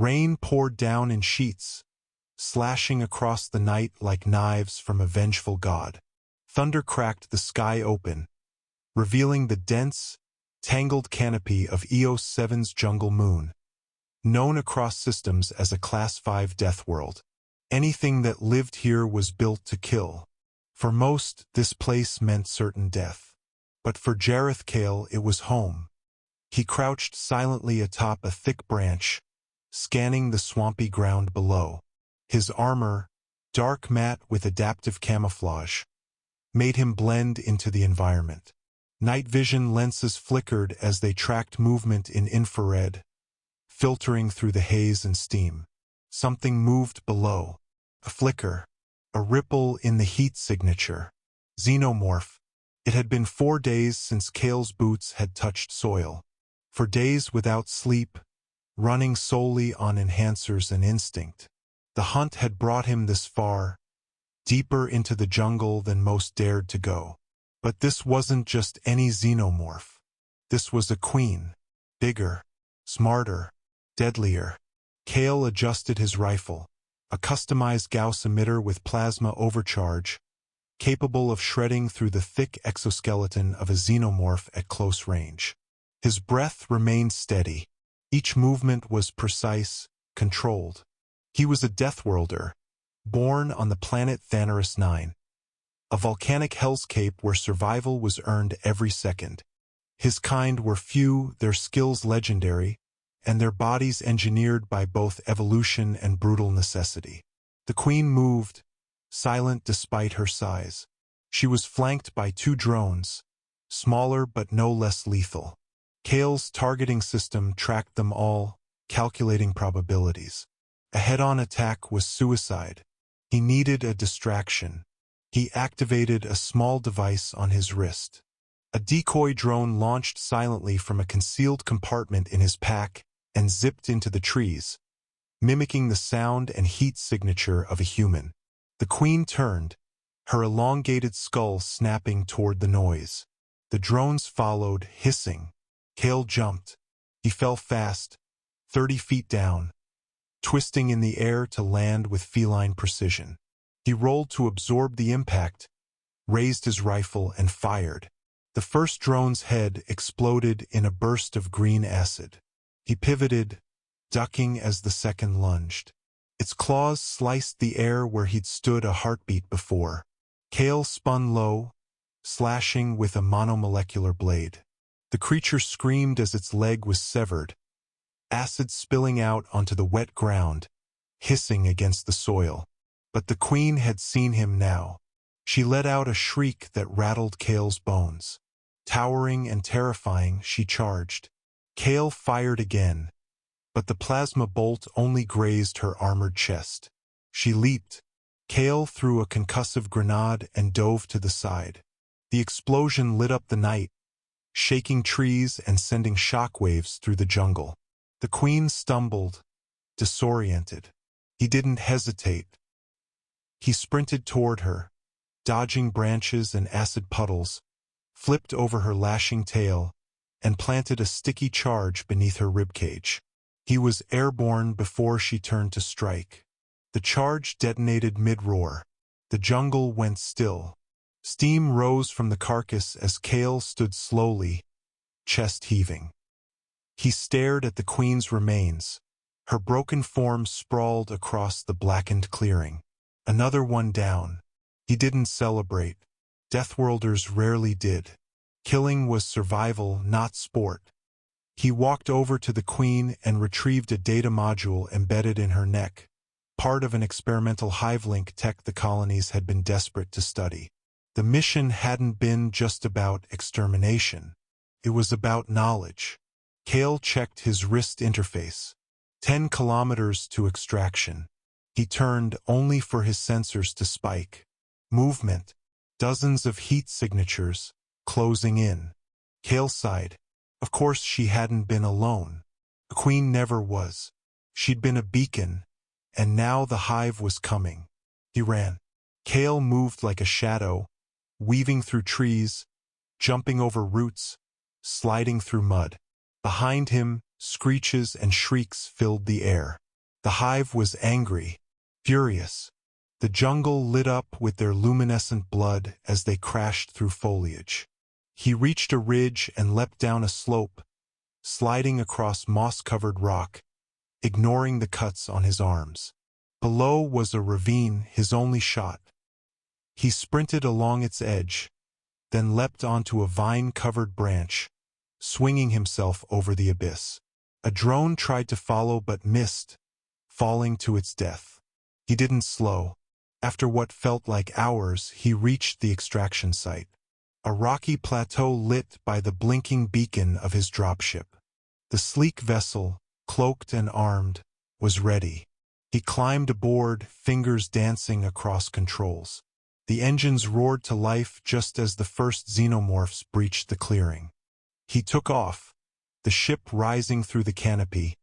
Rain poured down in sheets, slashing across the night like knives from a vengeful god. Thunder cracked the sky open, revealing the dense, tangled canopy of EOS 7's jungle moon, known across systems as a Class 5 Deathworld. Anything that lived here was built to kill. For most, this place meant certain death. But for Jareth Kael, it was home. He crouched silently atop a thick branch, scanning the swampy ground below. His armor, dark matte with adaptive camouflage, made him blend into the environment. Night vision lenses flickered as they tracked movement in infrared, filtering through the haze and steam. Something moved below. A flicker, a ripple in the heat signature. Xenomorph. It had been 4 days since Kael's boots had touched soil. For days without sleep, running solely on enhancers and instinct. The hunt had brought him this far, deeper into the jungle than most dared to go. But this wasn't just any Xenomorph. This was a queen. Bigger, smarter, deadlier. Kael adjusted his rifle, a customized Gauss emitter with plasma overcharge, capable of shredding through the thick exoskeleton of a Xenomorph at close range. His breath remained steady. Each movement was precise, controlled. He was a Deathworlder, born on the planet Thanaris 9, a volcanic hellscape where survival was earned every second. His kind were few, their skills legendary, and their bodies engineered by both evolution and brutal necessity. The queen moved, silent despite her size. She was flanked by 2 drones, smaller but no less lethal. Kael's targeting system tracked them all, calculating probabilities. A head-on attack was suicide. He needed a distraction. He activated a small device on his wrist. A decoy drone launched silently from a concealed compartment in his pack and zipped into the trees, mimicking the sound and heat signature of a human. The queen turned, her elongated skull snapping toward the noise. The drones followed, hissing. Kael jumped. He fell fast, 30 feet down, twisting in the air to land with feline precision. He rolled to absorb the impact, raised his rifle, and fired. The first drone's head exploded in a burst of green acid. He pivoted, ducking as the second lunged. Its claws sliced the air where he'd stood a heartbeat before. Kael spun low, slashing with a monomolecular blade. The creature screamed as its leg was severed, acid spilling out onto the wet ground, hissing against the soil. But the queen had seen him now. She let out a shriek that rattled Kael's bones. Towering and terrifying, she charged. Kael fired again, but the plasma bolt only grazed her armored chest. She leaped. Kael threw a concussive grenade and dove to the side. The explosion lit up the night, shaking trees and sending shockwaves through the jungle. The queen stumbled, disoriented. He didn't hesitate. He sprinted toward her, dodging branches and acid puddles, flipped over her lashing tail, and planted a sticky charge beneath her ribcage. He was airborne before she turned to strike. The charge detonated mid-roar. The jungle went still. Steam rose from the carcass as Kael stood slowly, chest heaving. He stared at the queen's remains. Her broken form sprawled across the blackened clearing. Another one down. He didn't celebrate. Deathworlders rarely did. Killing was survival, not sport. He walked over to the queen and retrieved a data module embedded in her neck, part of an experimental Hive link tech the colonies had been desperate to study. The mission hadn't been just about extermination. It was about knowledge. Kael checked his wrist interface. 10 kilometers to extraction. He turned only for his sensors to spike. Movement. Dozens of heat signatures, closing in. Kael sighed. Of course she hadn't been alone. The queen never was. She'd been a beacon, and now the Hive was coming. He ran. Kael moved like a shadow, weaving through trees, jumping over roots, sliding through mud. Behind him, screeches and shrieks filled the air. The Hive was angry, furious. The jungle lit up with their luminescent blood as they crashed through foliage. He reached a ridge and leapt down a slope, sliding across moss-covered rock, ignoring the cuts on his arms. Below was a ravine, his only shot. He sprinted along its edge, then leapt onto a vine-covered branch, swinging himself over the abyss. A drone tried to follow but missed, falling to its death. He didn't slow. After what felt like hours, he reached the extraction site, a rocky plateau lit by the blinking beacon of his dropship. The sleek vessel, cloaked and armed, was ready. He climbed aboard, fingers dancing across controls. The engines roared to life just as the first xenomorphs breached the clearing. He took off, the ship rising through the canopy,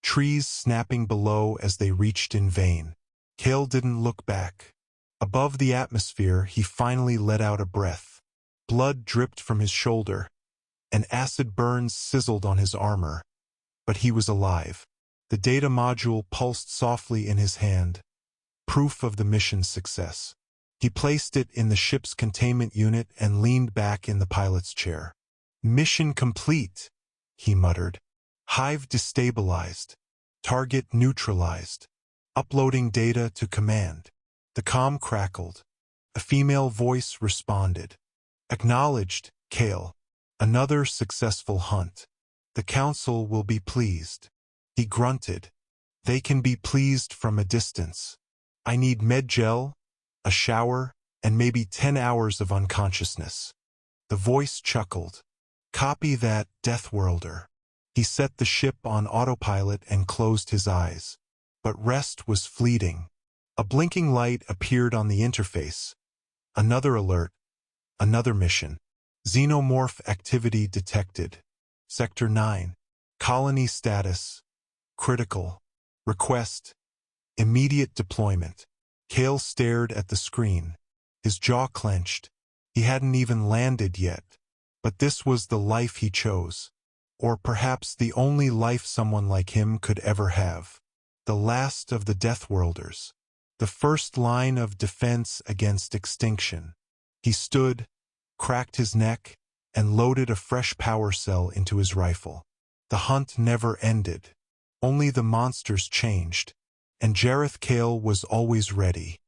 trees snapping below as they reached in vain. Kael didn't look back. Above the atmosphere, he finally let out a breath. Blood dripped from his shoulder, and acid burns sizzled on his armor. But he was alive. The data module pulsed softly in his hand, proof of the mission's success. He placed it in the ship's containment unit and leaned back in the pilot's chair. "Mission complete," he muttered. "Hive destabilized. Target neutralized. Uploading data to command." The comm crackled. A female voice responded. "Acknowledged, Kael. Another successful hunt. The council will be pleased." He grunted. "They can be pleased from a distance. I need med gel, a shower, and maybe 10 hours of unconsciousness." The voice chuckled. "Copy that, Deathworlder." He set the ship on autopilot and closed his eyes. But rest was fleeting. A blinking light appeared on the interface. Another alert. Another mission. Xenomorph activity detected. Sector 9. Colony status. Critical. Request. Immediate deployment. Kael stared at the screen. His jaw clenched. He hadn't even landed yet. But this was the life he chose. Or perhaps the only life someone like him could ever have. The last of the Deathworlders. The first line of defense against extinction. He stood, cracked his neck, and loaded a fresh power cell into his rifle. The hunt never ended. Only the monsters changed. And Jareth Kael was always ready.